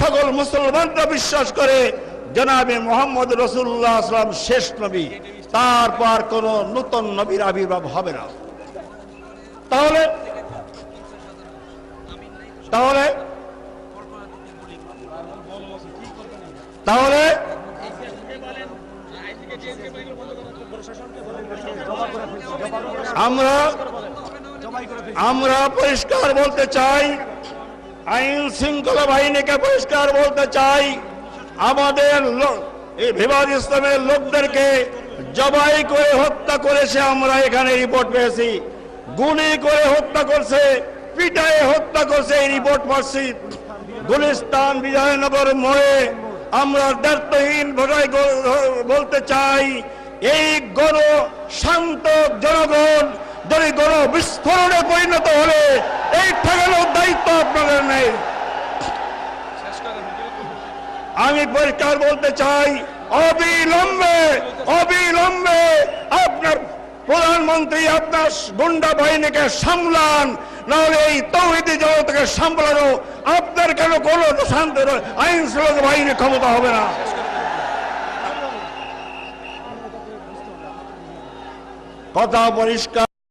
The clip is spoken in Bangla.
সকল মুসলমানরা বিশ্বাস করে জনাবে মুহাম্মদ রাসূলুল্লাহ সাল্লাল্লাহু আলাইহি ওয়াসাল্লাম শেষ নবী, তারপর কোন নতুন নবীর আবির্ভাব হবে না। তাহলে তাহলে তাহলে আমরা পরিষ্কার বলতে চাই, আইন শৃঙ্খলা বাহিনীকে পরিষ্কার বলতে চাই, আমাদের এই হেফাজত ইসলামের লোকদেরকে জবাই করে হত্যা করেছে। আমরা এখানে রিপোর্ট পেয়েছি, গুলি করে হত্যা করছে, পিটায়ে হত্যা করছে, এই রিপোর্ট পাচ্ছি। গুলিস্তান বিজয়নগর মোড়ে আমরা দায়িত্বহীন ভাষায় বলতে চাই, এই শান্ত জনগণ যদি বিস্ফোরণে পরিণত হলে এই ঠেকানোর দায়িত্ব আপনাদের নেই। আমি পরিষ্কার বলতে চাই, অবিলম্বে অবিলম্বে আপনার প্রধানমন্ত্রী আপনার গুন্ডা বাহিনীকে সামলান, নাহলে এই তৌহিদি জনতাকে সামলানো আপনার কেন কোনো শান্ত আইন শৃঙ্খলা বাহিনীর ক্ষমতা হবে না। কথা পরিষ্কার।